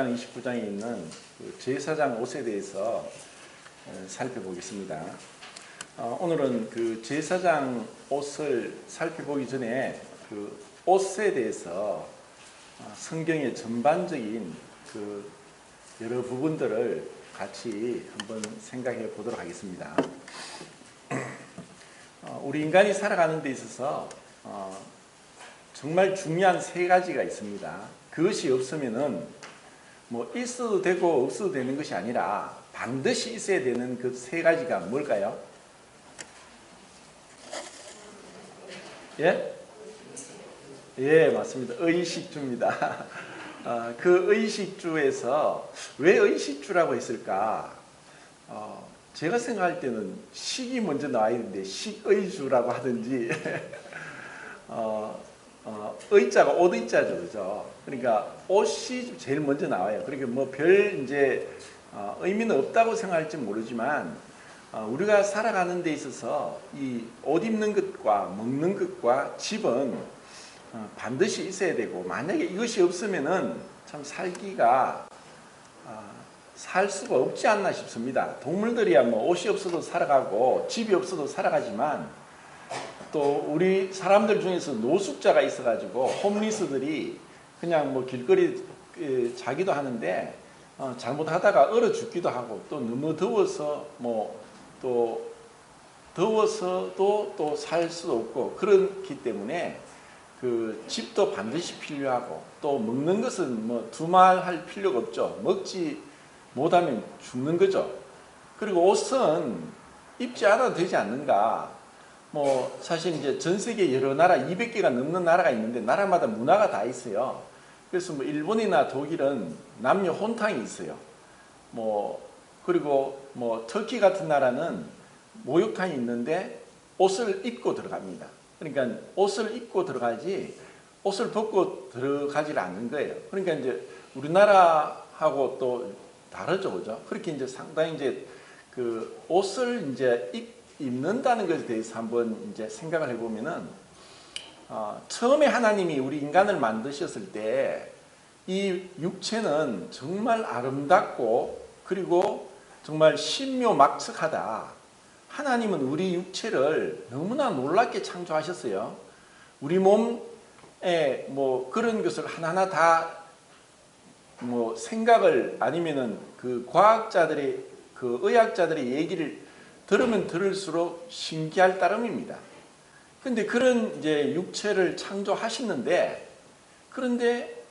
29장에 있는 그 제사장 옷에 대해서 살펴보겠습니다. 오늘은 그 제사장 옷을 살펴보기 전에 그 옷에 대해서 성경의 전반적인 그 여러 부분들을 같이 한번 생각해 보도록 하겠습니다. 우리 인간이 살아가는 데 있어서 정말 중요한 세 가지가 있습니다. 그것이 없으면은 뭐 있어도 되고 없어도 되는 것이 아니라 반드시 있어야 되는 그 세 가지가 뭘까요? 예? 예, 맞습니다. 의식주입니다. 그 의식주에서 왜 의식주라고 했을까? 제가 생각할 때는 식이 먼저 나와야 되는데 식의주라고 하든지 의자가 옷의자죠, 그죠? 그러니까 옷이 제일 먼저 나와요. 그러니까 뭐 별 이제 의미는 없다고 생각할지 모르지만 우리가 살아가는 데 있어서 이 옷 입는 것과 먹는 것과 집은 반드시 있어야 되고, 만약에 이것이 없으면은 참 살기가 살 수가 없지 않나 싶습니다. 동물들이야 뭐 옷이 없어도 살아가고 집이 없어도 살아가지만 또 우리 사람들 중에서 노숙자가 있어가지고 홈리스들이 그냥 뭐 길거리 자기도 하는데 잘못하다가 얼어 죽기도 하고, 또 너무 더워서 뭐 또 더워서도 또 살 수 없고, 그렇기 때문에 그 집도 반드시 필요하고, 또 먹는 것은 뭐 두말할 필요가 없죠. 먹지 못하면 죽는 거죠. 그리고 옷은 입지 않아도 되지 않는가. 뭐 사실 이제 전 세계 여러 나라 200개가 넘는 나라가 있는데 나라마다 문화가 다 있어요. 그래서 뭐 일본이나 독일은 남녀 혼탕이 있어요. 뭐 그리고 뭐 터키 같은 나라는 목욕탕이 있는데 옷을 입고 들어갑니다. 그러니까 옷을 입고 들어가지 옷을 벗고 들어가질 않는 거예요. 그러니까 이제 우리나라하고 또 다르죠, 그죠? 그렇게 이제 상당히 이제 그 옷을 이제 입는다는 것에 대해서 한번 이제 생각을 해보면은 처음에 하나님이 우리 인간을 만드셨을 때 이 육체는 정말 아름답고 그리고 정말 신묘막측하다. 하나님은 우리 육체를 너무나 놀랍게 창조하셨어요. 우리 몸에 뭐 그런 것을 하나하나 다 뭐 생각을 아니면은 그 과학자들의 그 의학자들의 얘기를 들으면 들을수록 신기할 따름입니다. 근데 그런 이제 육체를 창조하시는데, 그런데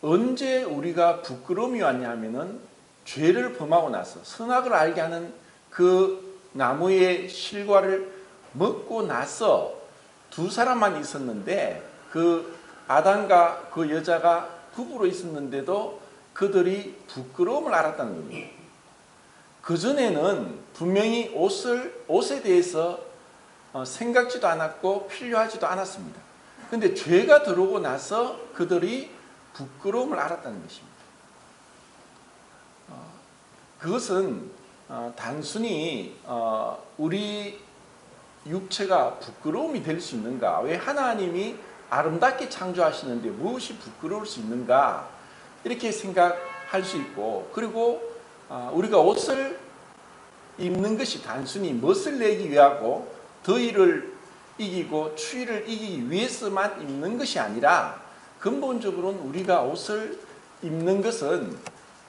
언제 우리가 부끄러움이 왔냐 하면은 죄를 범하고 나서 선악을 알게 하는 그 나무의 실과를 먹고 나서 두 사람만 있었는데, 그 아담과 그 여자가 부부로 있었는데도 그들이 부끄러움을 알았다는 겁니다. 그전에는 분명히 옷에 대해서 생각지도 않았고 필요하지도 않았습니다. 그런데 죄가 들어오고 나서 그들이 부끄러움을 알았다는 것입니다. 그것은 단순히 우리 육체가 부끄러움이 될 수 있는가? 왜 하나님이 아름답게 창조하시는데 무엇이 부끄러울 수 있는가? 이렇게 생각할 수 있고, 그리고 우리가 옷을 입는 것이 단순히 멋을 내기 위하고 더위를 이기고 추위를 이기기 위해서만 입는 것이 아니라, 근본적으로는 우리가 옷을 입는 것은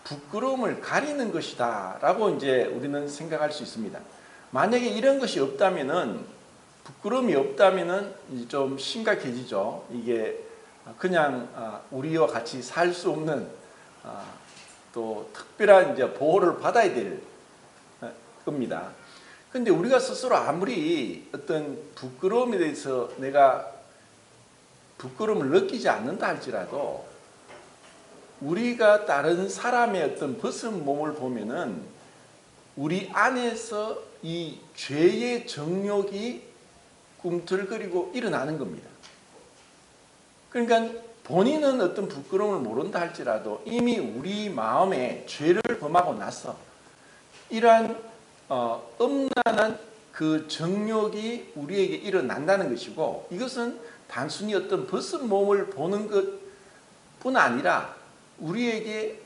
부끄러움을 가리는 것이다 라고 이제 우리는 생각할 수 있습니다. 만약에 이런 것이 없다면은, 부끄러움이 없다면은 좀 심각해지죠. 이게 그냥 우리와 같이 살 수 없는 또 특별한 이제 보호를 받아야 될 겁니다. 근데 우리가 스스로 아무리 어떤 부끄러움에 대해서 내가 부끄러움을 느끼지 않는다 할지라도, 우리가 다른 사람의 어떤 벗은 몸을 보면은 우리 안에서 이 죄의 정욕이 꿈틀거리고 일어나는 겁니다. 그러니까 본인은 어떤 부끄러움을 모른다 할지라도 이미 우리 마음에 죄를 범하고 나서 이러한 음란한 그 정욕이 우리에게 일어난다는 것이고, 이것은 단순히 어떤 벗은 몸을 보는 것뿐 아니라 우리에게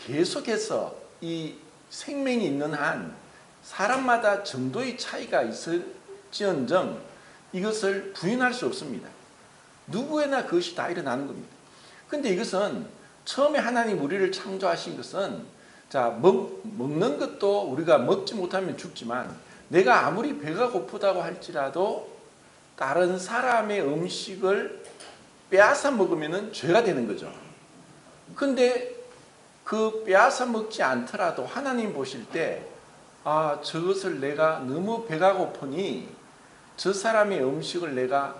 계속해서 이 생명이 있는 한 사람마다 정도의 차이가 있을지언정 이것을 부인할 수 없습니다. 누구에나 그것이 다 일어나는 겁니다. 근데 이것은 처음에 하나님 우리를 창조하신 것은 먹는 것도 우리가 먹지 못하면 죽지만 내가 아무리 배가 고프다고 할지라도 다른 사람의 음식을 빼앗아 먹으면 죄가 되는 거죠. 근데 그 빼앗아 먹지 않더라도 하나님 보실 때 저것을 내가 너무 배가 고프니 저 사람의 음식을 내가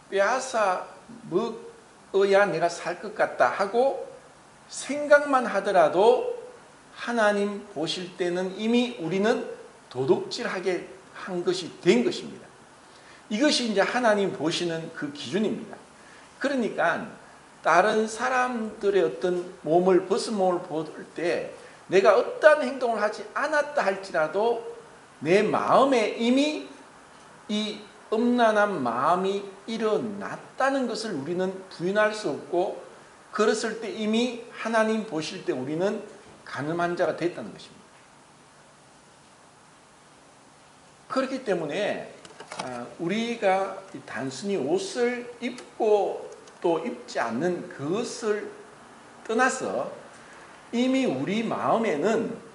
빼앗아 먹어야 내가 살 것 같다 하고 생각만 하더라도 하나님 보실 때는 이미 우리는 도둑질하게 한 것이 된 것입니다. 이것이 이제 하나님 보시는 그 기준입니다. 그러니까 다른 사람들의 어떤 벗은 몸을 볼 때 내가 어떠한 행동을 하지 않았다 할지라도 내 마음에 이미 이 음란한 마음이 일어났다는 것을 우리는 부인할 수 없고, 그랬을 때 이미 하나님 보실 때 우리는 간음한 자가 됐다는 것입니다. 그렇기 때문에 우리가 단순히 옷을 입고 또 입지 않는 그것을 떠나서 이미 우리 마음에는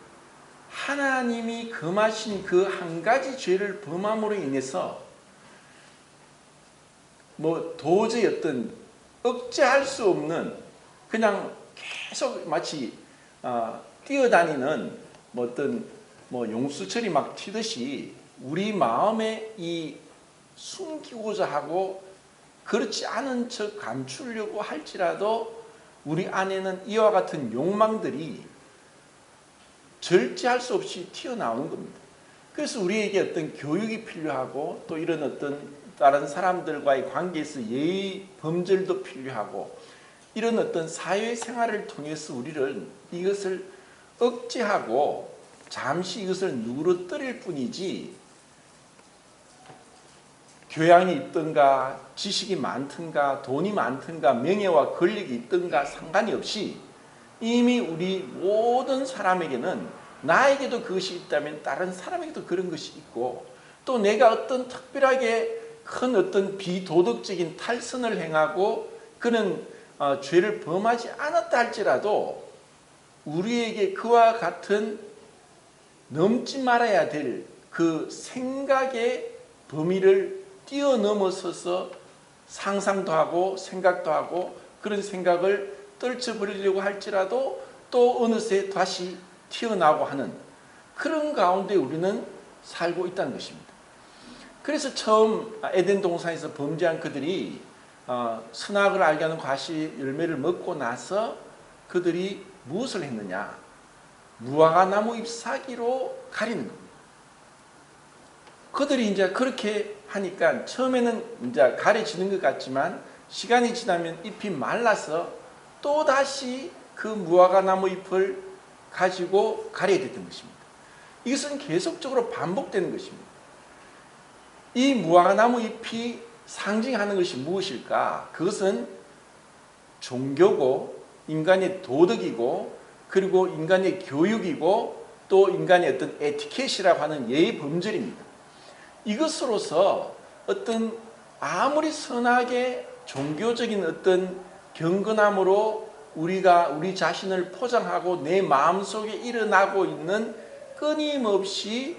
하나님이 금하신 그 한 가지 죄를 범함으로 인해서 도저히 어떤 억제할 수 없는, 그냥 계속 마치 뛰어다니는 용수철이 막 튀듯이 우리 마음에 이 숨기고자 하고 그렇지 않은 척 감추려고 할지라도 우리 안에는 이와 같은 욕망들이 절제할 수 없이 튀어나오는 겁니다. 그래서 우리에게 어떤 교육이 필요하고 또 이런 어떤 다른 사람들과의 관계에서 예의 범절도 필요하고, 이런 어떤 사회생활을 통해서 우리를 이것을 억제하고 잠시 이것을 누그러뜨릴 뿐이지, 교양이 있든가 지식이 많든가 돈이 많든가 명예와 권력이 있든가 상관이 없이 이미 우리 모든 사람에게는, 나에게도 그것이 있다면 다른 사람에게도 그런 것이 있고, 또 내가 어떤 특별하게 큰 어떤 비도덕적인 탈선을 행하고 그런 죄를 범하지 않았다 할지라도 우리에게 그와 같은 넘지 말아야 될 그 생각의 범위를 뛰어넘어서서 상상도 하고 생각도 하고 그런 생각을 떨쳐버리려고 할지라도 또 어느새 다시 튀어나오고 하는 그런 가운데 우리는 살고 있다는 것입니다. 그래서 처음 에덴 동산에서 범죄한 그들이 선악을 알게 하는 과실 열매를 먹고 나서 그들이 무엇을 했느냐? 무화과 나무 잎사귀로 가리는 겁니다. 그들이 이제 그렇게 하니까 처음에는 이제 가려지는 것 같지만 시간이 지나면 잎이 말라서 또 다시 그 무화과 나무 잎을 가지고 가려야 됐던 것입니다. 이것은 계속적으로 반복되는 것입니다. 이 무화과 나무 잎이 상징하는 것이 무엇일까? 그것은 종교고 인간의 도덕이고 그리고 인간의 교육이고 또 인간의 어떤 에티켓이라고 하는 예의 범절입니다. 이것으로서 어떤 아무리 선하게 종교적인 어떤 경건함으로 우리가 우리 자신을 포장하고 내 마음속에 일어나고 있는 끊임없이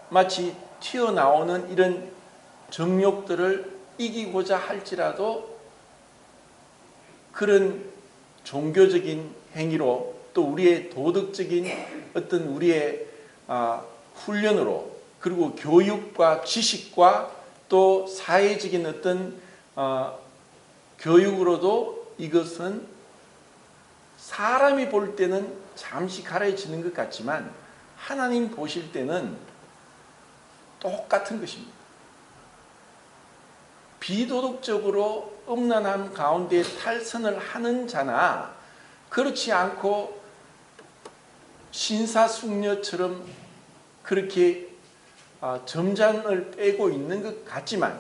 마치 튀어나오는 이런 정욕들을 이기고자 할지라도 그런 종교적인 행위로 또 우리의 도덕적인 어떤 우리의 훈련으로 그리고 교육과 지식과 또 사회적인 어떤 교육으로도 이것은 사람이 볼 때는 잠시 가려지는 것 같지만 하나님 보실 때는 똑같은 것입니다. 비도덕적으로 음란함 가운데 탈선을 하는 자나 그렇지 않고 신사숙녀처럼 그렇게 점장을 빼고 있는 것 같지만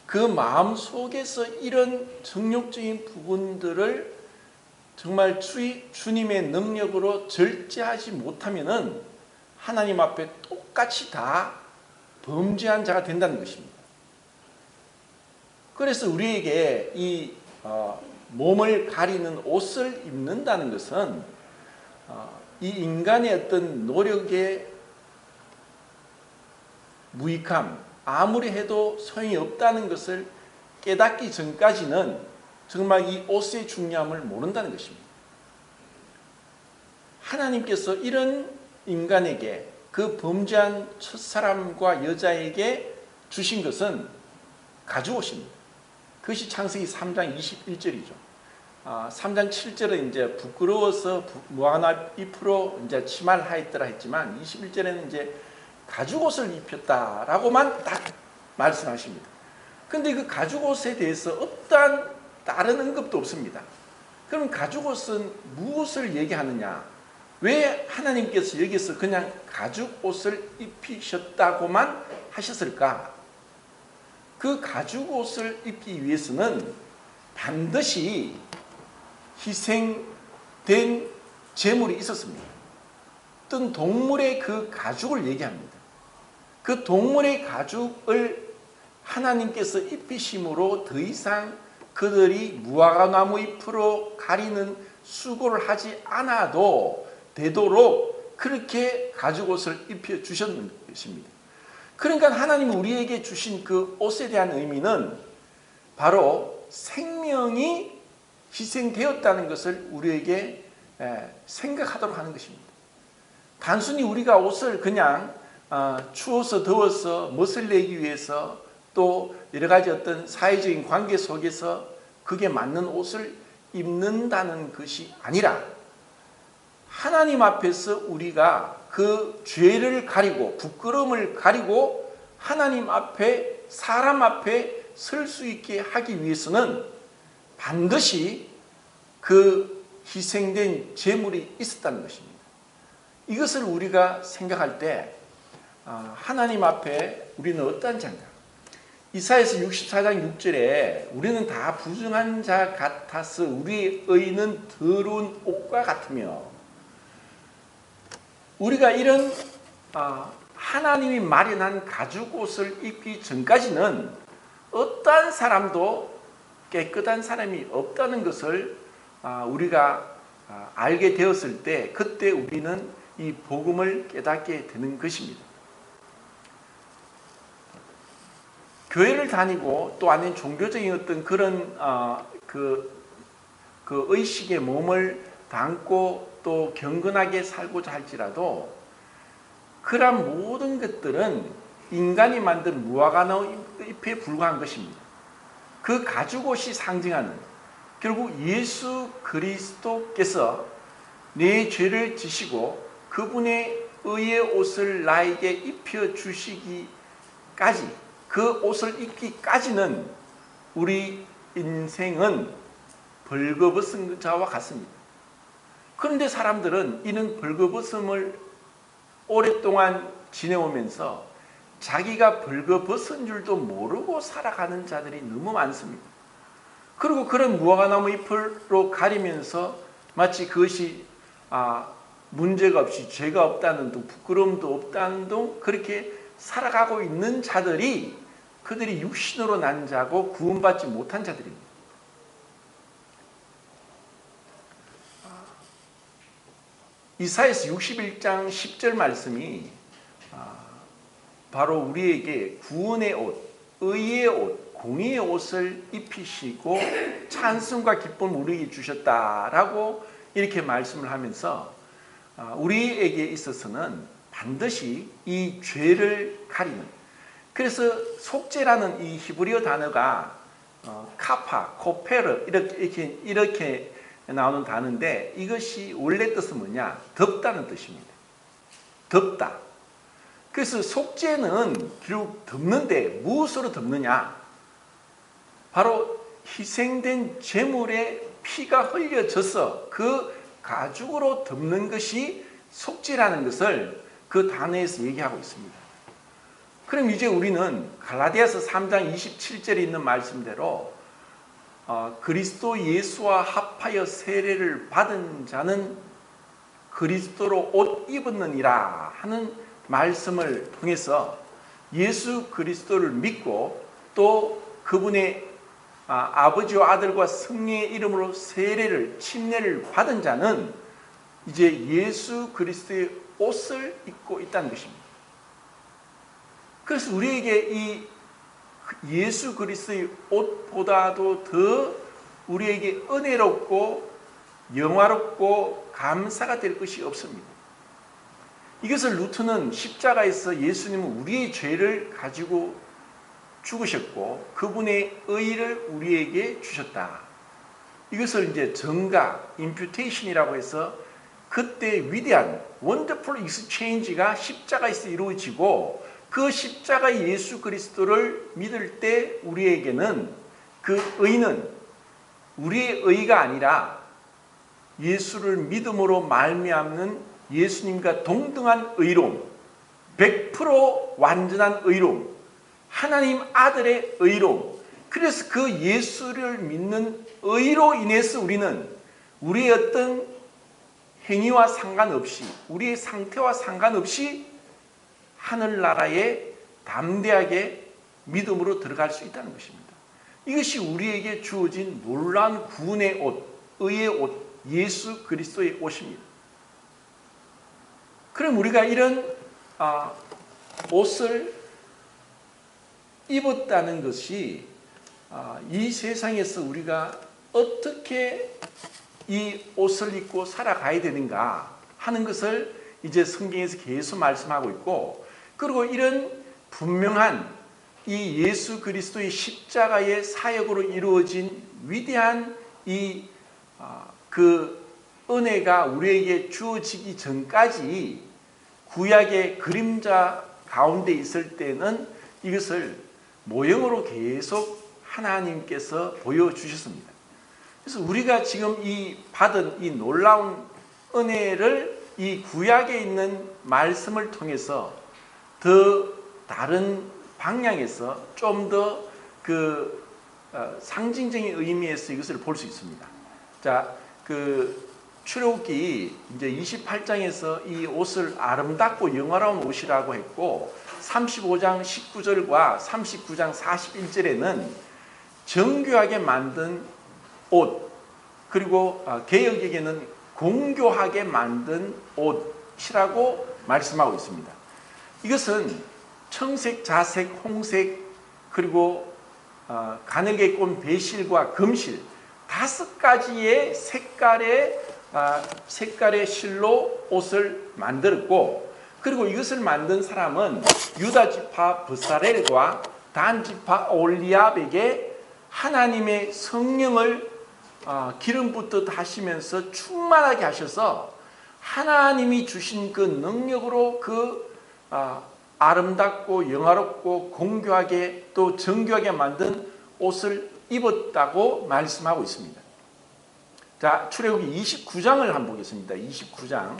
그 마음 속에서 이런 정욕적인 부분들을 정말 주님의 능력으로 절제하지 못하면은 하나님 앞에 똑같이 다 범죄한 자가 된다는 것입니다. 그래서 우리에게 이 몸을 가리는 옷을 입는다는 것은 이 인간의 어떤 노력의 무익함, 아무리 해도 소용이 없다는 것을 깨닫기 전까지는 정말 이 옷의 중요함을 모른다는 것입니다. 하나님께서 이런 인간에게 그 범죄한 첫사람과 여자에게 주신 것은 가죽옷입니다. 그것이 창세기 3장 21절이죠. 3장 7절은 이제 부끄러워서 무화과 잎으로 이제 치마를 하였더라 했지만 21절에는 이제 가죽옷을 입혔다라고만 딱 말씀하십니다. 그런데 그 가죽옷에 대해서 어떠한 다른 언급도 없습니다. 그럼 가죽옷은 무엇을 얘기하느냐? 왜 하나님께서 여기서 그냥 가죽옷을 입히셨다고만 하셨을까? 그 가죽옷을 입기 위해서는 반드시 희생된 제물이 있었습니다. 어떤 동물의 그 가죽을 얘기합니다. 그 동물의 가죽을 하나님께서 입히심으로 더 이상 그들이 무화과나무 잎으로 가리는 수고를 하지 않아도 되도록 그렇게 가죽옷을 입혀주셨는 것입니다. 그러니까 하나님이 우리에게 주신 그 옷에 대한 의미는 바로 생명이 희생되었다는 것을 우리에게 생각하도록 하는 것입니다. 단순히 우리가 옷을 그냥 추워서 더워서 멋을 내기 위해서 또 여러 가지 어떤 사회적인 관계 속에서 그게 맞는 옷을 입는다는 것이 아니라 하나님 앞에서 우리가 그 죄를 가리고 부끄러움을 가리고 하나님 앞에 사람 앞에 설 수 있게 하기 위해서는 반드시 그 희생된 제물이 있었다는 것입니다. 이것을 우리가 생각할 때 하나님 앞에 우리는 어떠한 자인가? 이사야서 64장 6절에 우리는 다 부정한 자 같아서 우리의 의는 더러운 옷과 같으며, 우리가 이런 하나님이 마련한 가죽옷을 입기 전까지는 어떠한 사람도 깨끗한 사람이 없다는 것을 우리가 알게 되었을 때 그때 우리는 이 복음을 깨닫게 되는 것입니다. 교회를 다니고 또 아닌 종교적인 어떤 그런 그 의식의 몸을 담고 또 경건하게 살고자 할지라도 그러한 모든 것들은 인간이 만든 무화과나무 잎에 불과한 것입니다. 그 가죽옷이 상징하는 결국 예수 그리스도께서 내 죄를 지시고 그분의 의의 옷을 나에게 입혀주시기까지, 그 옷을 입기까지는 우리 인생은 벌거벗은 자와 같습니다. 그런데 사람들은 이런 벌거벗음을 오랫동안 지내오면서 자기가 벌거벗은 줄도 모르고 살아가는 자들이 너무 많습니다. 그리고 그런 무화과나무 잎으로 가리면서 마치 그것이 문제가 없이 죄가 없다는 둥, 부끄러움도 없다는 둥 그렇게 살아가고 있는 자들이 그들이 육신으로 난 자고 구원받지 못한 자들입니다. 이사야서 61장 10절 말씀이 바로 우리에게 구원의 옷, 의의 옷, 공의의 옷을 입히시고 찬송과 기쁨을 우리에게 주셨다라고 이렇게 말씀을 하면서 우리에게 있어서는 반드시 이 죄를 가리는, 그래서 속죄라는 이 히브리어 단어가 카파, 코페르 이렇게 나오는 단어인데 이것이 원래 뜻은 뭐냐? 덮다는 뜻입니다. 덮다. 그래서 속죄는 결국 덮는데 무엇으로 덮느냐? 바로 희생된 제물의 피가 흘려져서 그 가죽으로 덮는 것이 속죄라는 것을 그 단어에서 얘기하고 있습니다. 그럼 이제 우리는 갈라디아서 3장 27절에 있는 말씀대로 그리스도 예수와 합하여 세례를 받은 자는 그리스도로 옷 입었느니라 하는 말씀을 통해서 예수 그리스도를 믿고 또 그분의 아버지와 아들과 성령의 이름으로 세례를 침례를 받은 자는 이제 예수 그리스도의 옷을 입고 있다는 것입니다. 그래서 우리에게 이 예수 그리스도의 옷보다도 더 우리에게 은혜롭고 영화롭고 감사가 될 것이 없습니다. 이것을 루트는 십자가에서 예수님은 우리의 죄를 가지고 죽으셨고 그분의 의를 우리에게 주셨다. 이것을 이제 정가, 임퓨테이션이라고 해서 그때 위대한 원더풀 익스체인지가 십자가에서 이루어지고 그 십자가 예수 그리스도를 믿을 때 우리에게는 그 의는 우리의 의가 아니라 예수를 믿음으로 말미암는 예수님과 동등한 의로움, 100% 완전한 의로움, 하나님 아들의 의로움. 그래서 그 예수를 믿는 의로 인해서 우리는 우리의 어떤 행위와 상관없이, 우리의 상태와 상관없이 하늘나라에 담대하게 믿음으로 들어갈 수 있다는 것입니다. 이것이 우리에게 주어진 놀라운 구원의 옷, 의의 옷, 예수 그리스도의 옷입니다. 그럼 우리가 이런 옷을 입었다는 것이 이 세상에서 우리가 어떻게 이 옷을 입고 살아가야 되는가 하는 것을 이제 성경에서 계속 말씀하고 있고, 그리고 이런 분명한 이 예수 그리스도의 십자가의 사역으로 이루어진 위대한 그 은혜가 우리에게 주어지기 전까지 구약의 그림자 가운데 있을 때는 이것을 모형으로 계속 하나님께서 보여주셨습니다. 그래서 우리가 지금 받은 이 놀라운 은혜를 이 구약에 있는 말씀을 통해서 더 다른 방향에서 좀 더 그 상징적인 의미에서 이것을 볼 수 있습니다. 자, 그 출애굽기 이제 28장에서 이 옷을 아름답고 영화로운 옷이라고 했고, 35장 19절과 39장 41절에는 정교하게 만든 옷, 그리고 개역에게는 공교하게 만든 옷이라고 말씀하고 있습니다. 이것은 청색, 자색, 홍색, 그리고 가늘게 꼰 배실과 금실 5가지의 색깔의 실로 옷을 만들었고, 그리고 이것을 만든 사람은 유다 지파 브사렐과 단 지파 올리압에게 하나님의 성령을 기름 붓듯 하시면서 충만하게 하셔서 하나님이 주신 그 능력으로 그 아름답고 영화롭고 공교하게 또 정교하게 만든 옷을 입었다고 말씀하고 있습니다. 자, 출애굽기 29장을 한번 보겠습니다. 29장.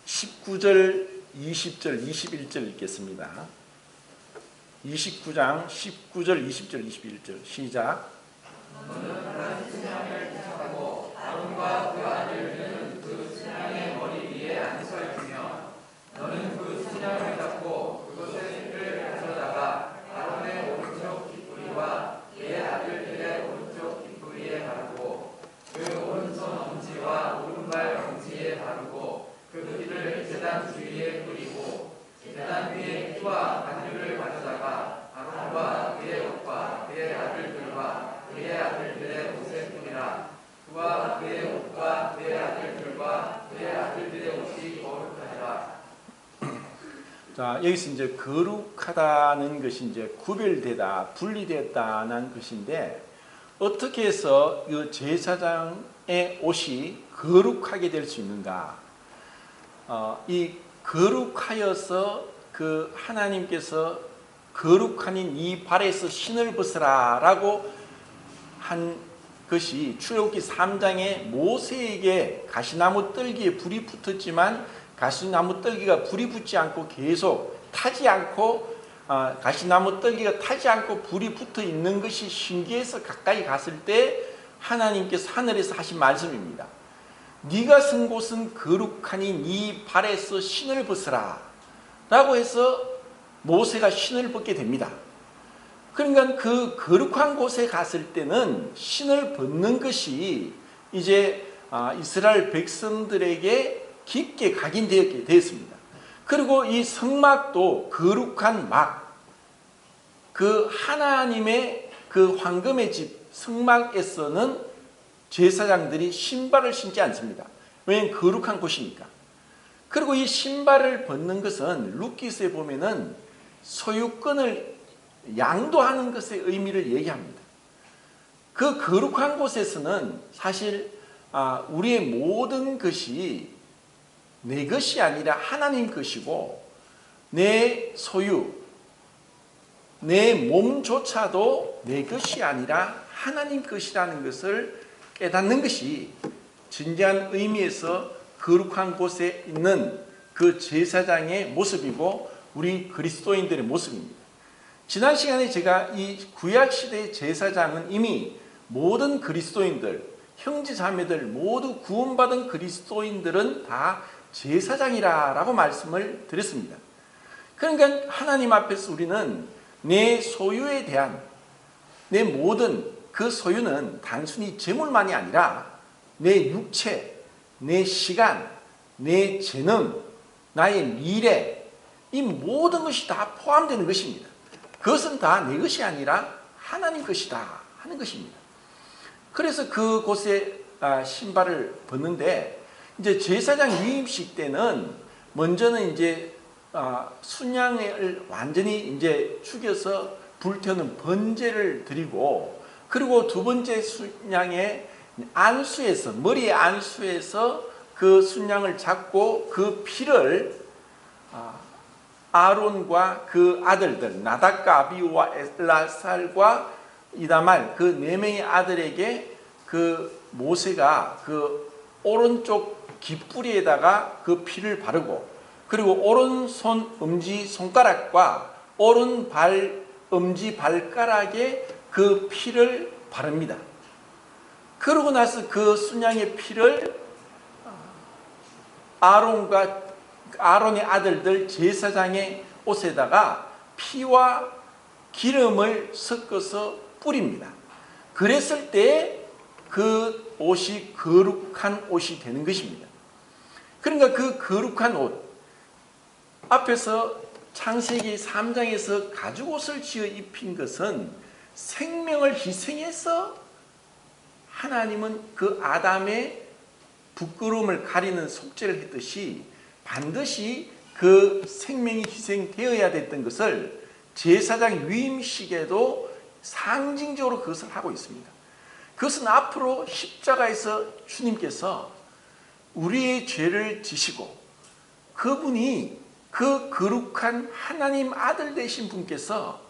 19절, 20절, 21절 읽겠습니다. 29장 19절, 20절, 21절 시작. 너는 한 신랑을 택하고 아론과 그 아들들은 그 신랑의 머리 위에 앉혀있으며 너는 그 신랑을 잡고 그것의 쇠를 가져다가 아론의 오른쪽 뒷부리와 그의 아들들의 오른쪽 뒷부리에 바르고 그 오른손 엄지와 오른발 엄지에 바르고 그 피를 제단 주위에 뿌리고 제단 위에 피와 반죽을 가져다가 아론과 그의 옷과 그의 아들들과 그의 아들들의 옷에 뿌리라. 그와 그의 옷과 그의 아들들과 그의 아들들의 옷이 거룩하니라. 자, 여기서 이제 거룩하다는 것이 이제 구별되다, 분리됐다는 것인데, 어떻게 해서 이 제사장의 옷이 거룩하게 될 수 있는가? 이 거룩하여서 그 하나님께서 거룩하니 이 발에서 신을 벗으라라고 한 것이 출애굽기 3장에 모세에게 가시나무 뜰기에 불이 붙었지만 가시나무 뜰기가 불이 붙지 않고 계속 타지 않고 가시나무 뜰기가 타지 않고 불이 붙어 있는 것이 신기해서 가까이 갔을 때 하나님께서 하늘에서 하신 말씀입니다. 네가 선 곳은 거룩하니 네 발에서 신을 벗으라 라고 해서 모세가 신을 벗게 됩니다. 그러니까 그 거룩한 곳에 갔을 때는 신을 벗는 것이 이제 이스라엘 백성들에게 깊게 각인되었게 되었습니다. 그리고 이 성막도 거룩한 막, 그 하나님의 그 황금의 집 성막에서는 제사장들이 신발을 신지 않습니다. 왜냐하면 거룩한 곳이니까. 그리고 이 신발을 벗는 것은 룻기서에 보면은 소유권을 양도하는 것의 의미를 얘기합니다. 그 거룩한 곳에서는 사실 우리의 모든 것이 내 것이 아니라 하나님 것이고 내 소유, 내 몸조차도 내 것이 아니라 하나님 것이라는 것을 깨닫는 것이 진지한 의미에서 거룩한 곳에 있는 그 제사장의 모습이고 우리 그리스도인들의 모습입니다. 지난 시간에 제가 이 구약시대의 제사장은 이미 모든 그리스도인들, 형제자매들 모두 구원받은 그리스도인들은 다 제사장이라고 말씀을 드렸습니다. 그러니까 하나님 앞에서 우리는 내 소유에 대한 내 모든 그 소유는 단순히 재물만이 아니라 내 육체, 내 시간, 내 재능, 나의 미래, 이 모든 것이 다 포함되는 것입니다. 그것은 다 내 것이 아니라 하나님 것이다 하는 것입니다. 그래서 그곳에 신발을 벗는데 이제 제사장 위임식 때는 먼저는 이제 순양을 완전히 이제 죽여서 불태우는 번제를 드리고 그리고 두 번째 순양의 안수에서 머리의 안수에서 그 순양을 잡고 그 피를 아론과 그 아들들 나답과 아비후와 엘라살과 이다말 그 네 명의 아들에게 그 모세가 그 오른쪽 깃뿌리에다가 그 피를 바르고 그리고 오른손 엄지 손가락과 오른발 엄지 발가락에 그 피를 바릅니다. 그러고 나서 그 순양의 피를 아론의 아들들 제사장의 옷에다가 피와 기름을 섞어서 뿌립니다. 그랬을 때 그 옷이 거룩한 옷이 되는 것입니다. 그러니까 그 거룩한 옷 앞에서 창세기 3장에서 가죽옷을 지어 입힌 것은 생명을 희생해서 하나님은 그 아담의 부끄러움을 가리는 속죄를 했듯이 반드시 그 생명이 희생되어야 됐던 것을 제사장 위임식에도 상징적으로 그것을 하고 있습니다. 그것은 앞으로 십자가에서 주님께서 우리의 죄를 지시고 그분이 그 거룩한 하나님 아들 되신 분께서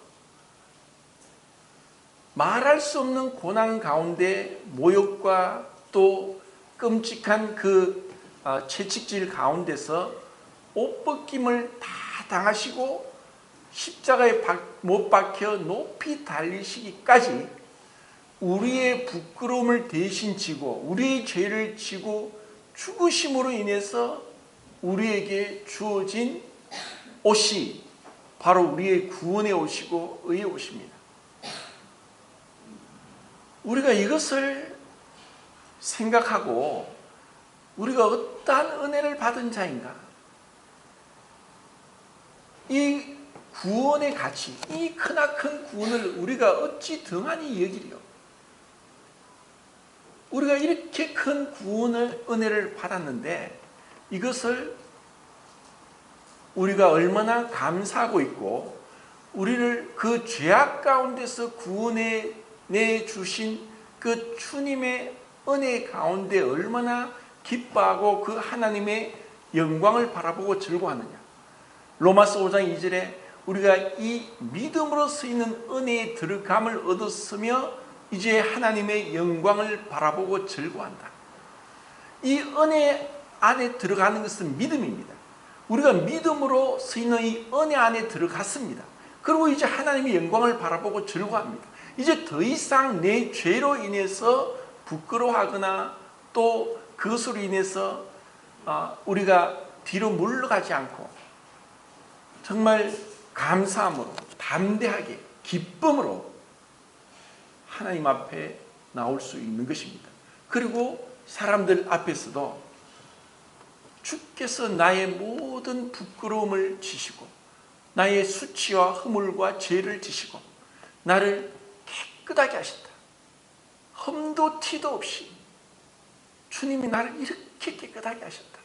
말할 수 없는 고난 가운데 모욕과 또 끔찍한 그 채찍질 가운데서 옷 벗김을 다 당하시고 십자가에 못 박혀 높이 달리시기까지 우리의 부끄러움을 대신 지고 우리의 죄를 지고 죽으심으로 인해서 우리에게 주어진 옷이 바로 우리의 구원의 옷이고 의의 옷입니다. 우리가 이것을 생각하고 우리가 어떠한 은혜를 받은 자인가? 이 구원의 가치, 이 크나큰 구원을 우리가 어찌 등한히 여기려? 우리가 이렇게 큰 구원의 은혜를 받았는데 이것을 우리가 얼마나 감사하고 있고 우리를 그 죄악 가운데서 구원해 내주신 그 주님의 은혜 가운데 얼마나 기뻐하고 그 하나님의 영광을 바라보고 즐거워하느냐. 로마서 5장 2절에 우리가 이 믿음으로 쓰이는 은혜의 들어감을 얻었으며 이제 하나님의 영광을 바라보고 즐거워한다. 이 은혜 안에 들어가는 것은 믿음입니다. 우리가 믿음으로 서인의 은혜 안에 들어갔습니다. 그리고 이제 하나님의 영광을 바라보고 즐거워합니다. 이제 더 이상 내 죄로 인해서 부끄러워하거나 또 그것으로 인해서 우리가 뒤로 물러가지 않고 정말 감사함으로 담대하게 기쁨으로 하나님 앞에 나올 수 있는 것입니다. 그리고 사람들 앞에서도 주께서 나의 모든 부끄러움을 지시고 나의 수치와 허물과 죄를 지시고 나를 깨끗하게 하셨다. 흠도 티도 없이 주님이 나를 이렇게 깨끗하게 하셨다.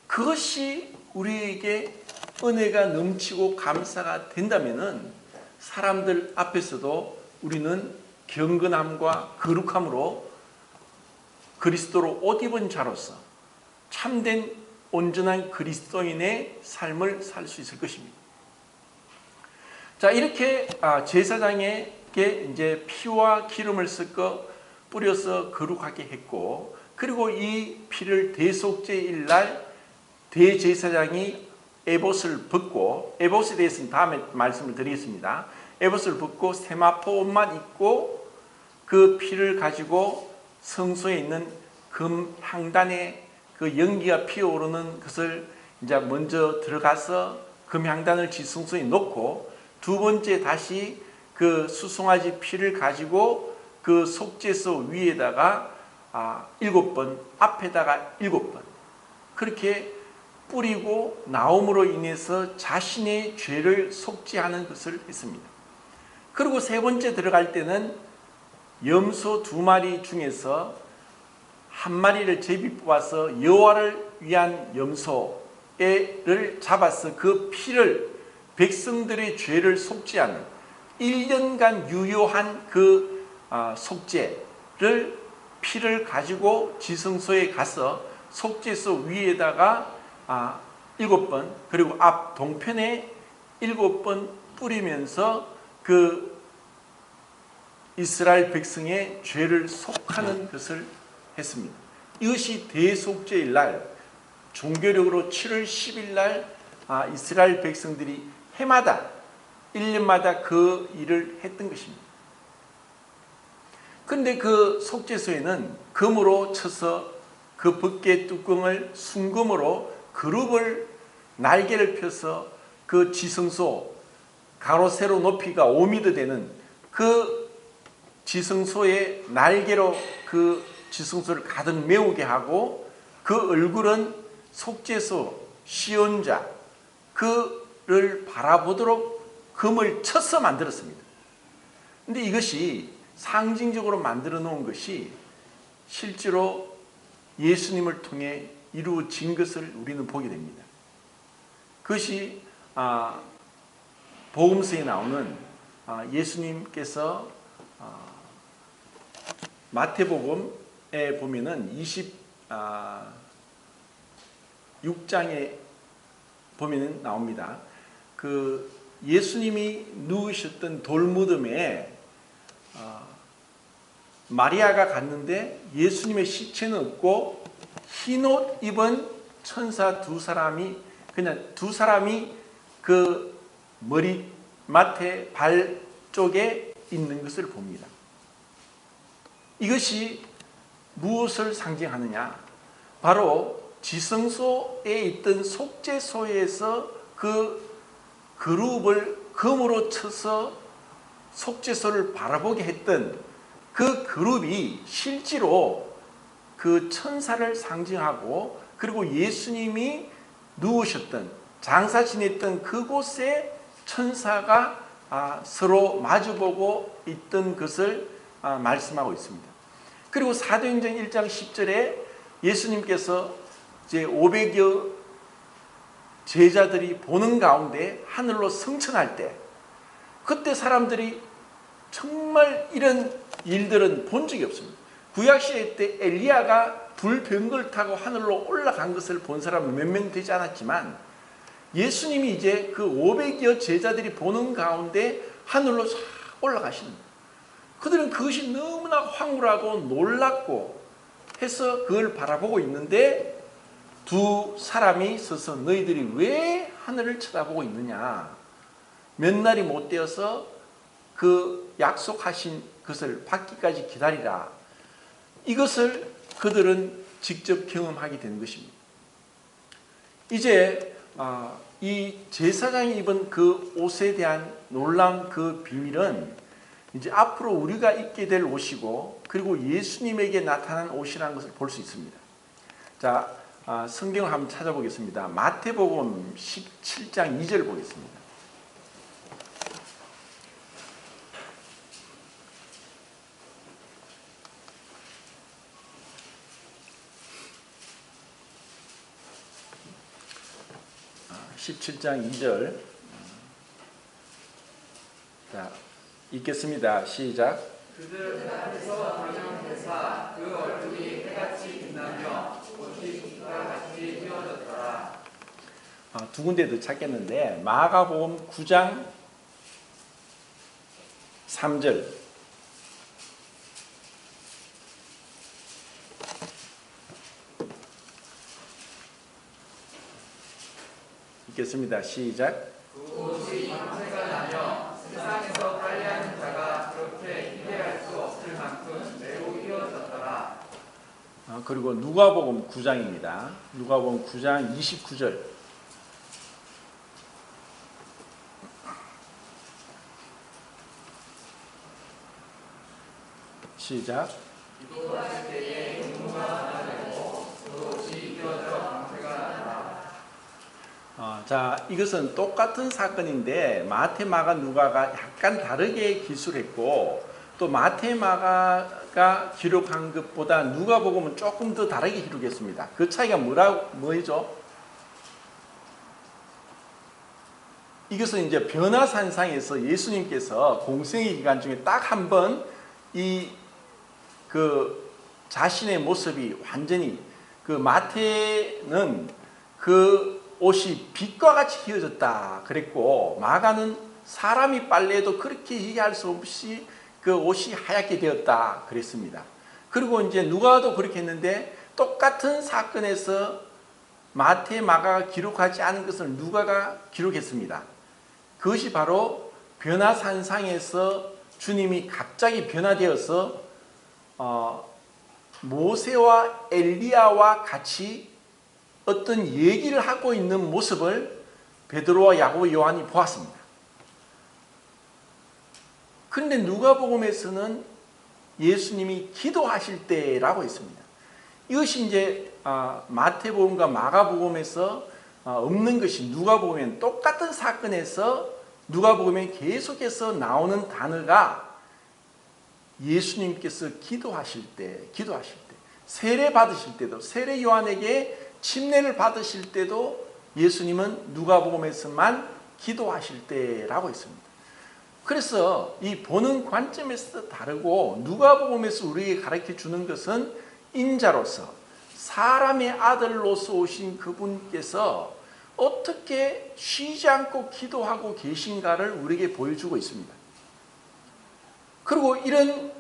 그것이 우리에게 은혜가 넘치고 감사가 된다면 사람들 앞에서도 우리는 경건함과 거룩함으로 그리스도로 옷 입은 자로서 참된 온전한 그리스도인의 삶을 살 수 있을 것입니다. 자, 이렇게 제사장에게 이제 피와 기름을 섞어 뿌려서 거룩하게 했고, 그리고 이 피를 대속죄일 날 대제사장이 에봇을 벗고, 에봇에 대해서는 다음에 말씀을 드리겠습니다. 에봇을 벗고 세마포 옷만 입고 그 피를 가지고 성소에 있는 금 향단에 그 연기가 피어오르는 것을 이제 먼저 들어가서 금 향단을 지성소에 놓고, 두 번째 다시 그 수송아지 피를 가지고 그 속죄소 위에다가 7번, 앞에다가 7번 그렇게 뿌리고 나옴으로 인해서 자신의 죄를 속죄하는 것을 했습니다. 그리고 세 번째 들어갈 때는 염소 2마리 중에서 한 마리를 제비 뽑아서 여호와를 위한 염소를 잡아서 그 피를 백성들의 죄를 속죄하는 1년간 유효한 그 속죄를 피를 가지고 지성소에 가서 속죄소 위에다가 7번 그리고 앞 동편에 7번 뿌리면서 그 이스라엘 백성의 죄를 속하는 것을 했습니다. 이것이 대속죄일 날 종교력으로 7월 10일 날 이스라엘 백성들이 해마다 1년마다 그 일을 했던 것입니다. 그런데 그 속죄소에는 금으로 쳐서 그 벗개 뚜껑을 순금으로 그룹을 날개를 펴서 그 지성소 가로 세로 높이가 5m 되는 그 지성소의 날개로 그 지성소를 가득 메우게 하고, 그 얼굴은 속죄소 시온자 그를 바라보도록 금을 쳐서 만들었습니다. 그런데 이것이 상징적으로 만들어 놓은 것이 실제로 예수님을 통해 이루어진 것을 우리는 보게 됩니다. 그것이 복음서에 나오는 예수님께서 마태복음에 보면은 26장에 보면은 나옵니다. 그 예수님이 누우셨던 돌무덤에 마리아가 갔는데 예수님의 시체는 없고 흰옷 입은 천사 두 사람이 그 머리맡에 발 쪽에 있는 것을 봅니다. 이것이 무엇을 상징하느냐? 바로 지성소에 있던 속죄소에서 그 그룹을 금으로 쳐서 속죄소를 바라보게 했던 그 그룹이 실제로 그 천사를 상징하고, 그리고 예수님이 누우셨던 장사 지냈던 그곳에 천사가 서로 마주보고 있던 것을 말씀하고 있습니다. 그리고 사도행전 1장 10절에 예수님께서 이제 500여 제자들이 보는 가운데 하늘로 승천할 때, 그때 사람들이 정말 이런 일들은 본 적이 없습니다. 구약시대 때 엘리야가 불병거를 타고 하늘로 올라간 것을 본 사람은 몇 명 되지 않았지만, 예수님이 이제 그 500여 제자들이 보는 가운데 하늘로 쫙 올라가시는 거예요. 그들은 그것이 너무나 황홀하고 놀랍고 해서 그걸 바라보고 있는데 두 사람이 서서 너희들이 왜 하늘을 쳐다보고 있느냐. 몇 날이 못 되어서 그 약속하신 것을 받기까지 기다리라. 이것을 그들은 직접 경험하게 된 것입니다. 이제 이 제사장이 입은 그 옷에 대한 놀라운 그 비밀은 이제 앞으로 우리가 입게 될 옷이고 그리고 예수님에게 나타난 옷이라는 것을 볼 수 있습니다. 자, 성경을 한번 찾아보겠습니다. 마태복음 17장 2절 보겠습니다. 아, 17장 2절. 자, 읽겠습니다. 시작. 그들 앞에서 방영되사 그 얼굴이 해같이 빛나며 옷이 빛과 같이 휘어졌더라. 두 군데 더 찾겠는데 마가복음 9장 3절. 읽겠습니다. 시작. 그 옷이 광채가 나며 세상에서 빨래하는 자가 그렇게 이해할 수 없을 만큼 매우 휘어졌더라. 그리고 누가복음 9장입니다. 누가복음 9장 29절. 시작. 기도할 때에 눈물과 나되고 그 옷이 휘어져 광채가 나더라. 자, 이것은 똑같은 사건인데 마태, 마가, 누가가 약간 다르게 기술했고 또 마태, 마가가 기록한 것보다 누가복음은 조금 더 다르게 기록했습니다. 그 차이가 뭐죠? 이것은 이제 변화산상에서 예수님께서 공생의 기간 중에 딱 한 번 자신의 모습이 완전히 마태는 그 옷이 빛과 같이 휘어졌다 그랬고 마가는 사람이 빨래해도 그렇게 이해할 수 없이 그 옷이 하얗게 되었다 그랬습니다. 그리고 이제 누가도 그렇게 했는데 똑같은 사건에서 마태, 마가가 기록하지 않은 것을 누가가 기록했습니다. 그것이 바로 변화산상에서 주님이 갑자기 변화되어서 모세와 엘리야와 같이 어떤 얘기를 하고 있는 모습을 베드로와 야고보, 요한이 보았습니다. 그런데 누가복음에서는 예수님이 기도하실 때라고 했습니다. 이것이 이제 마태복음과 마가복음에서 없는 것이 누가복음엔 똑같은 사건에서 누가복음에 계속해서 나오는 단어가 예수님께서 기도하실 때, 세례 받으실 때도, 세례 요한에게 침례를 받으실 때도 예수님은 누가복음에서만 기도하실 때라고 했습니다. 그래서 이 보는 관점에서 다르고 누가복음에서 우리에게 가르쳐 주는 것은 인자로서 사람의 아들로서 오신 그분께서 어떻게 쉬지 않고 기도하고 계신가를 우리에게 보여주고 있습니다. 그리고 이런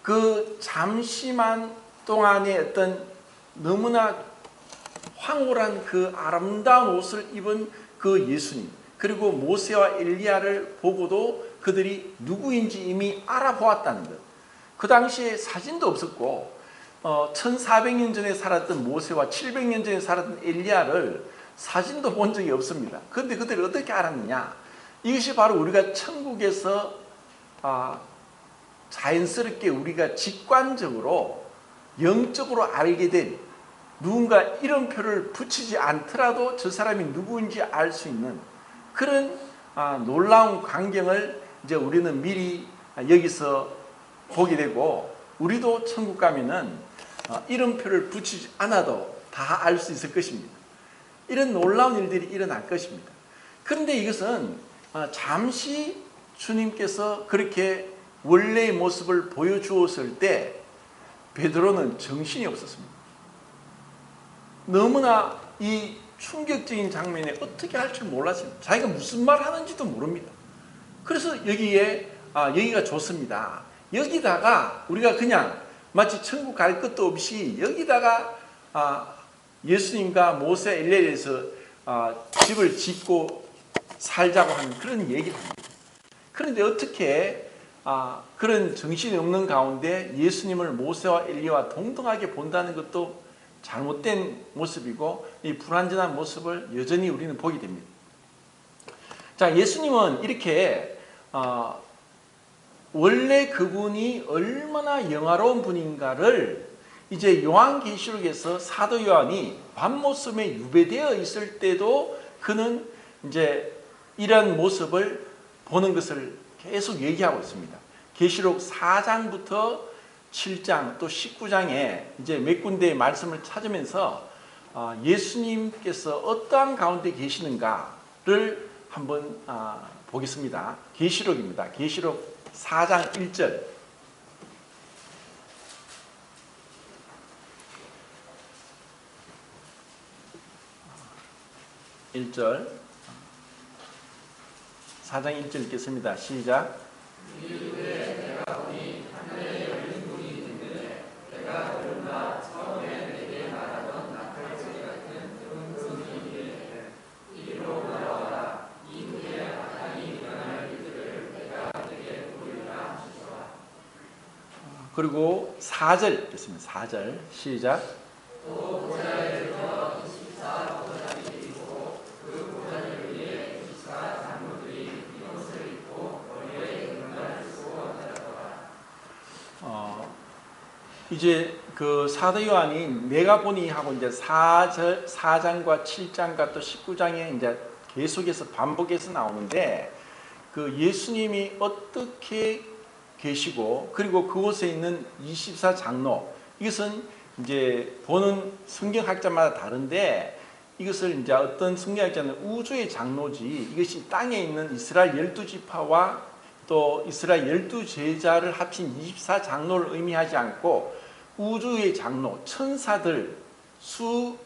그 잠시만 동안의 어떤 너무나 황홀한 그 아름다운 옷을 입은 그 예수님, 그리고 모세와 엘리야를 보고도 그들이 누구인지 이미 알아보았다는 것. 그 당시에 사진도 없었고 1400년 전에 살았던 모세와 700년 전에 살았던 엘리야를 사진도 본 적이 없습니다. 그런데 그들이 어떻게 알았느냐? 이것이 바로 우리가 천국에서 자연스럽게 우리가 직관적으로 영적으로 알게 된, 누군가 이름표를 붙이지 않더라도 저 사람이 누구인지 알 수 있는 그런 놀라운 광경을 이제 우리는 미리 여기서 보게 되고, 우리도 천국 가면은 이름표를 붙이지 않아도 다 알 수 있을 것입니다. 이런 놀라운 일들이 일어날 것입니다. 그런데 이것은 잠시 주님께서 그렇게 원래의 모습을 보여주었을 때 베드로는 정신이 없었습니다. 너무나 이 충격적인 장면에 어떻게 할 줄 몰랐습니다. 자기가 무슨 말 하는지도 모릅니다. 그래서 여기가 좋습니다. 여기다가 우리가 그냥 마치 천국 갈 것도 없이 여기다가 예수님과 모세 엘리야에서 집을 짓고 살자고 하는 그런 얘기를 합니다. 그런데 어떻게 그런 정신이 없는 가운데 예수님을 모세와 엘리야와 동등하게 본다는 것도 잘못된 모습이고 이 불완전한 모습을 여전히 우리는 보게 됩니다. 자, 예수님은 이렇게 원래 그분이 얼마나 영화로운 분인가를 이제 요한계시록에서 사도 요한이 밤모습에 유배되어 있을 때도 그는 이제 이런 모습을 보는 것을 계속 얘기하고 있습니다. 계시록 4장부터 7장 또 19장에 이제 몇 군데의 말씀을 찾으면서 예수님께서 어떠한 가운데 계시는가를 한번 보겠습니다. 계시록입니다. 계시록 4장 1절. 1절 4장 1절 읽겠습니다. 시작. 그리고 4절 읽겠습니다. 4절 시작. 이제 그 사도 요한이 내가 보니 하고 이제 4장과 7장과 또 19장에 이제 계속해서 반복해서 나오는데 그 예수님이 어떻게 계시고 그리고 그곳에 있는 24장로 이것은 이제 보는 성경학자마다 다른데 이것을 이제 어떤 성경학자는 우주의 장로지 이것이 땅에 있는 이스라엘 12지파와 또 이스라엘 12제자를 합친 24장로를 의미하지 않고 우주의 장로, 천사들,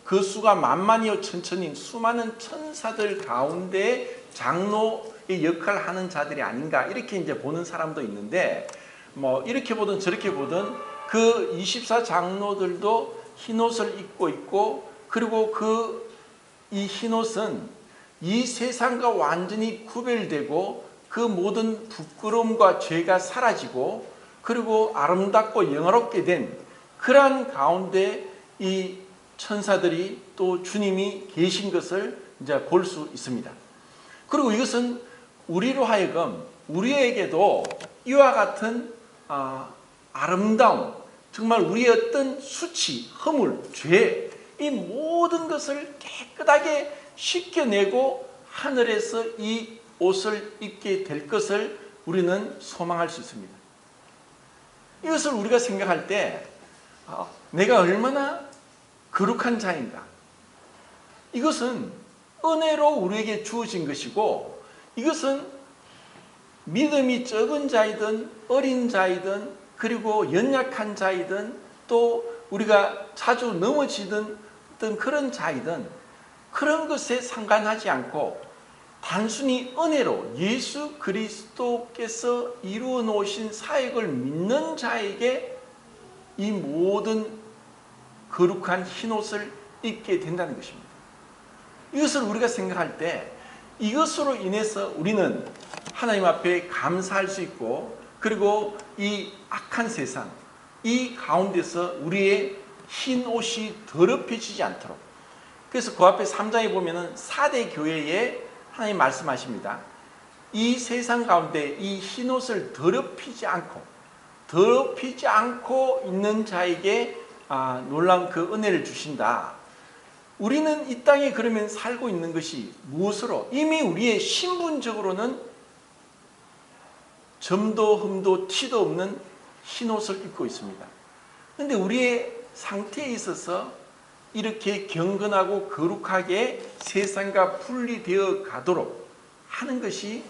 그 수가 만만이요 천천인 수많은 천사들 가운데 장로의 역할을 하는 자들이 아닌가 이렇게 이제 보는 사람도 있는데 뭐 이렇게 보든 저렇게 보든 그 24장로들도 흰옷을 입고 있고 그리고 이 흰옷은 이 세상과 완전히 구별되고 그 모든 부끄러움과 죄가 사라지고 그리고 아름답고 영화롭게 된 그러한 가운데 이 천사들이 또 주님이 계신 것을 이제 볼 수 있습니다. 그리고 이것은 우리로 하여금 우리에게도 이와 같은 아름다움, 정말 우리의 어떤 수치, 허물, 죄, 이 모든 것을 깨끗하게 씻겨내고 하늘에서 이 옷을 입게 될 것을 우리는 소망할 수 있습니다. 이것을 우리가 생각할 때 내가 얼마나 거룩한 자인가. 이것은 은혜로 우리에게 주어진 것이고 이것은 믿음이 적은 자이든 어린 자이든 그리고 연약한 자이든 또 우리가 자주 넘어지던 어떤 그런 자이든 그런 것에 상관하지 않고 단순히 은혜로 예수 그리스도께서 이루어 놓으신 사역을 믿는 자에게 이 모든 거룩한 흰옷을 입게 된다는 것입니다. 이것을 우리가 생각할 때 이것으로 인해서 우리는 하나님 앞에 감사할 수 있고 그리고 이 악한 세상 이 가운데서 우리의 흰옷이 더럽혀지지 않도록 그래서 그 앞에 3장에 보면은 4대 교회에 하나님 말씀하십니다. 이 세상 가운데 이 흰옷을 더럽히지 않고 있는 자에게 놀라운 그 은혜를 주신다. 우리는 이 땅에 그러면 살고 있는 것이 무엇으로? 이미 우리의 신분적으로는 점도 흠도 티도 없는 흰옷을 입고 있습니다. 그런데 우리의 상태에 있어서 이렇게 경건하고 거룩하게 세상과 분리되어 가도록 하는 것이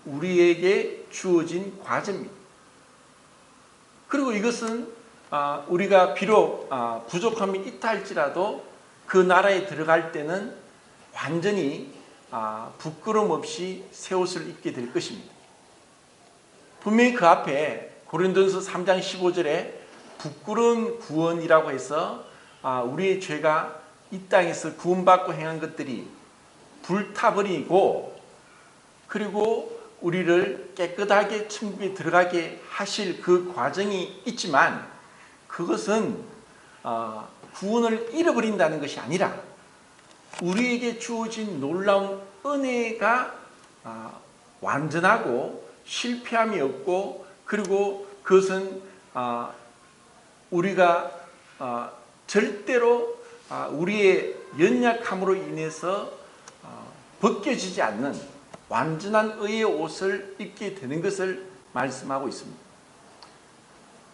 우리에게 주어진 과제입니다. 그리고 이것은 우리가 비록 부족함이 있다 할지라도 그 나라에 들어갈 때는 완전히 부끄럼 없이 새 옷을 입게 될 것입니다. 분명히 그 앞에 고린도전서 3장 15절에 부끄러운 구원이라고 해서 우리의 죄가 이 땅에서 구원받고 행한 것들이 불타버리고 그리고 우리를 깨끗하게 천국에 들어가게 하실 그 과정이 있지만 그것은 구원을 잃어버린다는 것이 아니라 우리에게 주어진 놀라운 은혜가 완전하고 실패함이 없고 그리고 그것은 우리가 절대로 우리의 연약함으로 인해서 벗겨지지 않는 완전한 의의 옷을 입게 되는 것을 말씀하고 있습니다.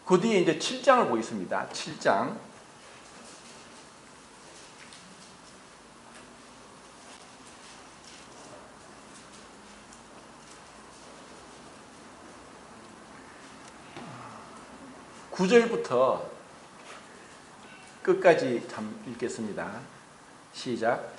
그 뒤에 이제 7장을 보겠습니다. 7장. (9절부터) 끝까지 참 읽겠습니다. 시작.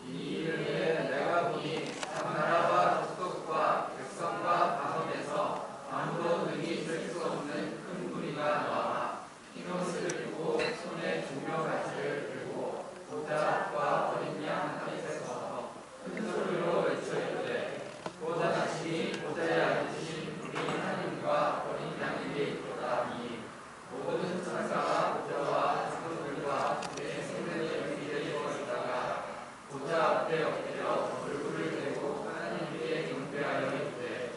이 일에 내가 보니 나라와 족속과 백성과 방언에서 아무도 능히 들 수 없는 큰 무리가 나와 흰옷을 입고 손에 중명갈치를 들고 보좌와 어린 양 앞에 서서 큰 소리로 외쳐 이르되 보좌하시니 보좌에 앉으신 우리 하나님과 어린 양에게 있도다 하니 모든 천사와 보좌와 성도들과 내 생명의 영들이 모였다가 보좌 앞에 엎드려 얼굴을 대고 하나님께 경배하여 이르되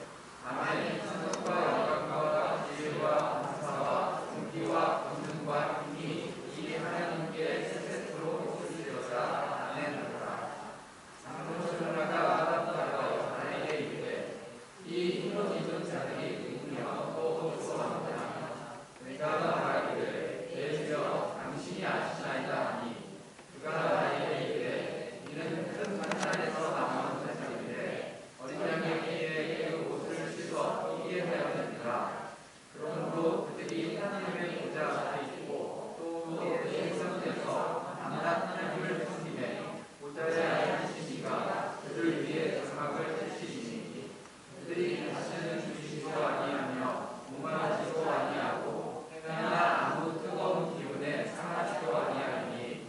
아멘. 찬송과 영광과 지혜와 감사와 존귀와 권능과 힘이 이 하나님께 세세토록 있으리로다. 아멘. 장로전하가 아답다가 나에게 이르되 이 흰옷 입은 자들이 누구며 또 어디서 왔느냐. 내가 말하기를 예수여 당신이 아시나이다 하니 그가 나에게 이르되 이는 큰 환난에서 나온 자들인데 어린 양에게 그 옷을 씻어 입게 하였느니라. 그러므로 그들이 하나님의 보좌 앞에 있고 또 생성에서 밤낮 하나님을 섬기매 보좌에 앉으신 이가 그들 위에 장막을 펼치시니 그들이 다시는 주시지도 아니하며 목마르지도 아니하고 해나 아무 뜨거운 기운에 상하지도 아니하니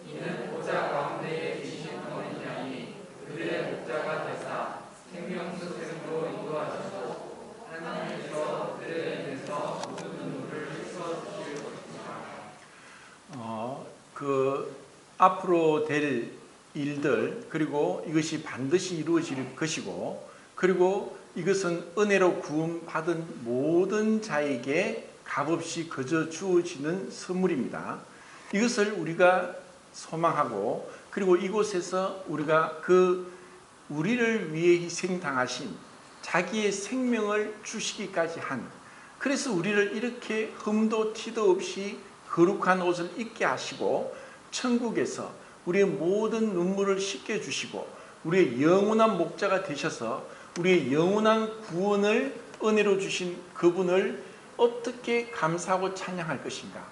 이는 보좌 가운데에 계신 어린 양이 그들의 목자가 되사 생명수색으로 인도하시고 하나님께서 그들의 입에서 모든 눈물을 씻어주실 것입니다. 그 앞으로 될 일들 그리고 이것이 반드시 이루어질 것이고 그리고 이것은 은혜로 구원받은 모든 자에게 값없이 거저 주어지는 선물입니다. 이것을 우리가 소망하고 그리고 이곳에서 우리가 우리를 위해 희생당하신 자기의 생명을 주시기까지 한 그래서 우리를 이렇게 흠도 티도 없이 거룩한 옷을 입게 하시고 천국에서 우리의 모든 눈물을 씻겨주시고 우리의 영원한 목자가 되셔서 우리의 영원한 구원을 은혜로 주신 그분을 어떻게 감사하고 찬양할 것인가.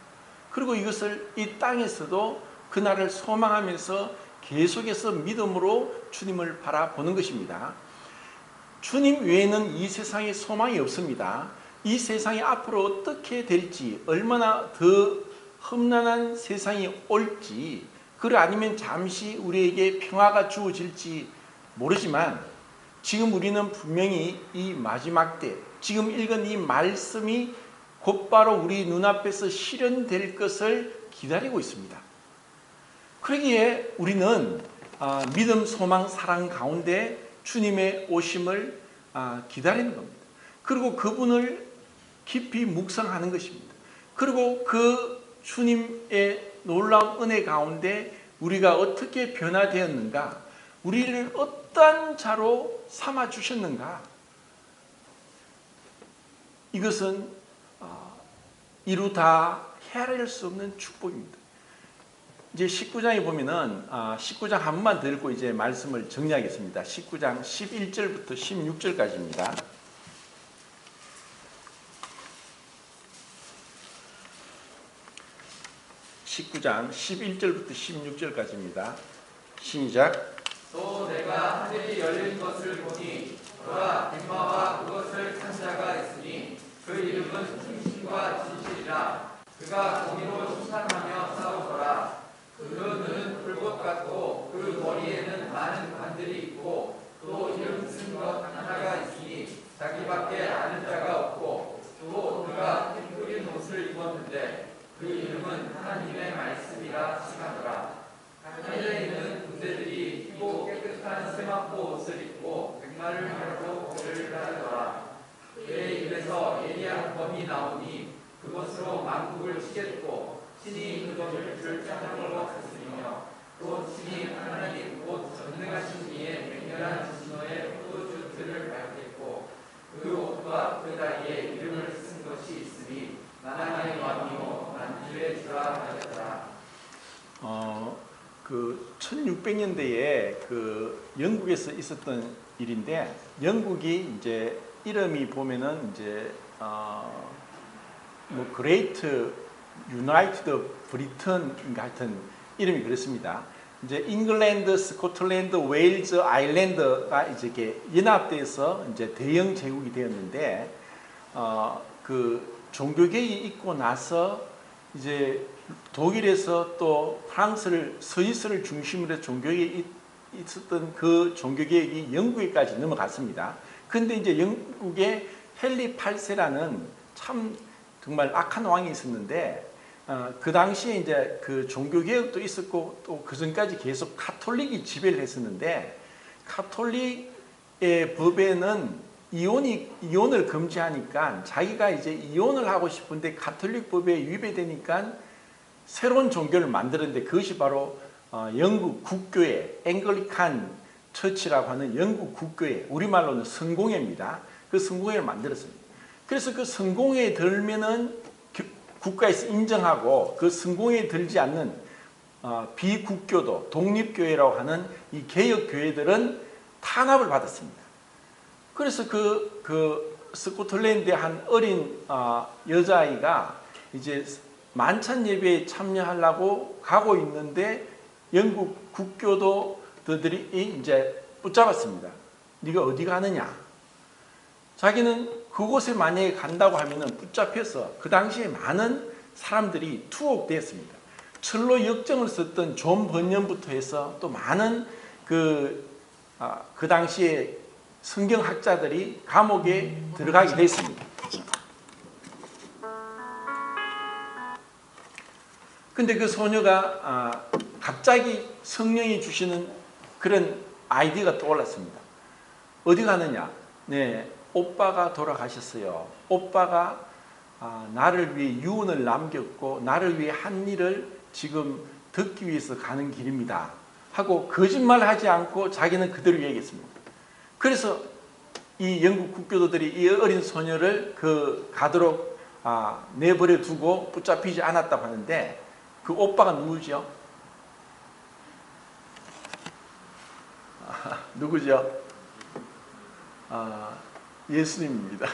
그리고 이것을 이 땅에서도 그날을 소망하면서 계속해서 믿음으로 주님을 바라보는 것입니다. 주님 외에는 이 세상에 소망이 없습니다. 이 세상이 앞으로 어떻게 될지 얼마나 더 험난한 세상이 올지 그를 아니면 잠시 우리에게 평화가 주어질지 모르지만 지금 우리는 분명히 이 마지막 때 지금 읽은 이 말씀이 곧바로 우리 눈앞에서 실현될 것을 기다리고 있습니다. 그러기에 우리는 믿음, 소망, 사랑 가운데 주님의 오심을 기다리는 겁니다. 그리고 그분을 깊이 묵상하는 것입니다. 그리고 그 주님의 놀라운 은혜 가운데 우리가 어떻게 변화되었는가, 우리를 어떠한 자로 삼아주셨는가, 이것은 이루다 헤아릴 수 없는 축복입니다. 이제 19장에 보면은 19장 한 번만 더 읽고 이제 말씀을 정리하겠습니다. 19장 11절부터 16절까지입니다. (19장) 11절부터 16절까지입니다. 시작. 또 내가 하늘이 열린 것을 보니 보라 빈마와 그것을 탄 자가 있으니 그 이름은 자기밖에 아는 자가 없고 또 그가 핑크린 옷을 입었는데 그 이름은 하나님의 말씀이라 칭하더라. 하늘에 있는 군대들이 희고 깨끗한 세마포 옷을 입고 백마를 타고 그를 따르더라. 그의 입에서 예리한 검이 나오니 그것으로 만국을 치겠고 친히 그 검을 결정하는 것 같으며 또 친히 하나님 곧 전능하신 이의 맹렬한 진노의 포도주 틀을 밟겠고 그 옷과 그 다리에 이름을 쓴 것이 있으니 만왕의 왕이요 만주의 주라 하였더라. 그 1600년대에 그 영국에서 있었던 일인데, 영국이 이제 이름이 보면은 이제 뭐 그레이트 유나이티드 브리튼인가 하여튼 이름이 그렇습니다. 이제 잉글랜드, 스코틀랜드, 웨일즈, 아일랜드가 이제 이렇게 연합돼서 이제 대영 제국이 되었는데, 그 종교개혁이 있고 나서 이제 독일에서 또 프랑스를, 스위스를 중심으로 종교개혁이 있었던 그 종교개혁이 영국에까지 넘어갔습니다. 근데 이제 영국에 헨리 8세라는 참 정말 악한 왕이 있었는데, 그 당시에 이제 그 종교개혁도 있었고 또 그 전까지 계속 가톨릭이 지배를 했었는데, 가톨릭의 법에는 이혼을 금지하니까 자기가 이제 이혼을 하고 싶은데 가톨릭 법에 위배되니까 새로운 종교를 만들었는데, 그것이 바로 영국 국교회, 앵글리칸 처치라고 하는 영국 국교회, 우리말로는 성공회입니다. 그 성공회를 만들었습니다. 그래서 그 성공회에 들면은 국가에서 인정하고, 그 성공회에 들지 않는 비국교도, 독립교회라고 하는 이 개혁교회들은 탄압을 받았습니다. 그래서 그 스코틀랜드의 한 어린 여자아이가 이제 만찬 예배에 참여하려고 가고 있는데 영국 국교도들이 이제 붙잡았습니다. 네가 어디 가느냐? 자기는 그곳에 만약에 간다고 하면은 붙잡혀서, 그 당시에 많은 사람들이 투옥되었습니다. 철로 역정을 썼던 존 번연부터 해서 또 많은 그 당시에 성경학자들이 감옥에 들어가게 됐습니다. 근데 그 소녀가 갑자기 성령이 주시는 그런 아이디어가 떠올랐습니다. 어디 가느냐? 네, 오빠가 돌아가셨어요. 오빠가 나를 위해 유언을 남겼고 나를 위해 한 일을 지금 듣기 위해서 가는 길입니다 하고 거짓말하지 않고 자기는 그대로 얘기했습니다. 그래서 이 영국 국교도들이 이 어린 소녀를 가도록 내버려 두고 붙잡히지 않았다고 하는데, 그 오빠가 누구죠? 누구죠? 예수님입니다.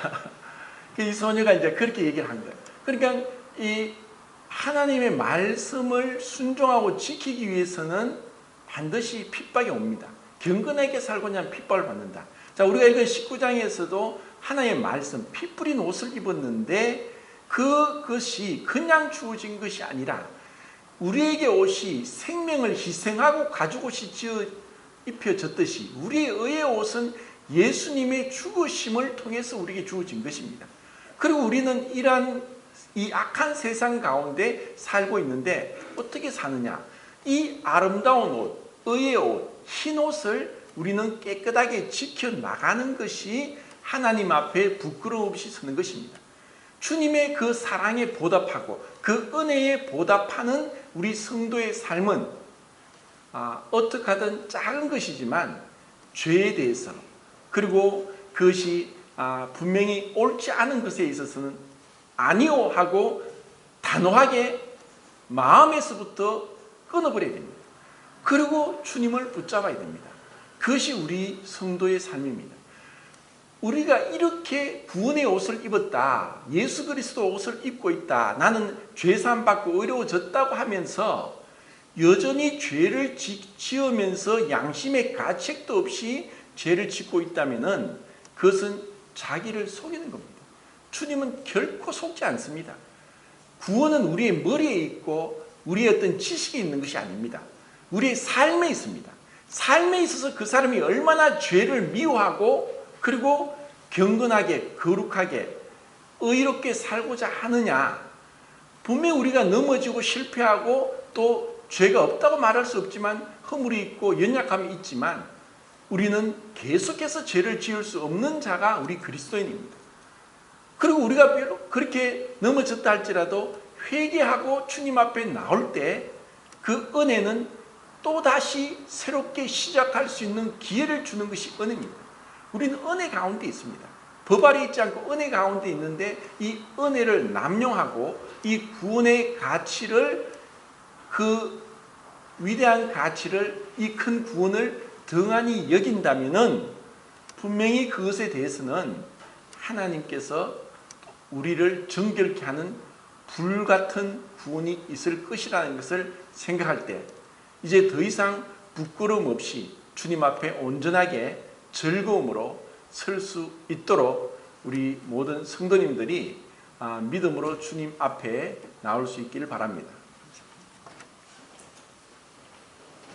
이 소녀가 이제 그렇게 얘기를 한 거예요. 그러니까 이 하나님의 말씀을 순종하고 지키기 위해서는 반드시 핍박이 옵니다. 경건하게 살고자 하면 핍박을 받는다. 자, 우리가 읽은 19장에서도 하나님의 말씀, 피 뿌린 옷을 입었는데 그것이 그냥 주어진 것이 아니라 우리에게 옷이 생명을 희생하고 가죽 옷이 입혀졌듯이 우리의 의의 옷은 예수님의 죽으심을 통해서 우리에게 주어진 것입니다. 그리고 우리는 이 악한 세상 가운데 살고 있는데 어떻게 사느냐? 이 아름다운 옷, 의의 옷, 흰 옷을 우리는 깨끗하게 지켜나가는 것이 하나님 앞에 부끄러움 없이 서는 것입니다. 주님의 그 사랑에 보답하고 그 은혜에 보답하는 우리 성도의 삶은 어떻게 하든 작은 것이지만 죄에 대해서, 그리고 그것이 분명히 옳지 않은 것에 있어서는 아니오 하고 단호하게 마음에서부터 끊어버려야 됩니다. 그리고 주님을 붙잡아야 됩니다. 그것이 우리 성도의 삶입니다. 우리가 이렇게 구원의 옷을 입었다, 예수 그리스도 옷을 입고 있다, 나는 죄사함 받고 의로워졌다고 하면서 여전히 죄를 지으면서 양심의 가책도 없이 죄를 짓고 있다면 그것은 자기를 속이는 겁니다. 주님은 결코 속지 않습니다. 구원은 우리의 머리에 있고 우리의 어떤 지식에 있는 것이 아닙니다. 우리의 삶에 있습니다. 삶에 있어서 그 사람이 얼마나 죄를 미워하고 그리고 경건하게 거룩하게 의롭게 살고자 하느냐? 분명히 우리가 넘어지고 실패하고 또 죄가 없다고 말할 수 없지만 허물이 있고 연약함이 있지만 우리는 계속해서 죄를 지을 수 없는 자가 우리 그리스도인입니다. 그리고 우리가 그렇게 넘어졌다 할지라도 회개하고 주님 앞에 나올 때 그 은혜는 또다시 새롭게 시작할 수 있는 기회를 주는 것이 은혜입니다. 우리는 은혜 가운데 있습니다. 법 아래 있지 않고 은혜 가운데 있는데 이 은혜를 남용하고 이 구원의 가치를, 그 위대한 가치를, 이 큰 구원을 등한히 여긴다면은 분명히 그것에 대해서는 하나님께서 우리를 정결케 하는 불같은 구원이 있을 것이라는 것을 생각할 때 이제 더 이상 부끄러움 없이 주님 앞에 온전하게 즐거움으로 설 수 있도록 우리 모든 성도님들이 믿음으로 주님 앞에 나올 수 있기를 바랍니다.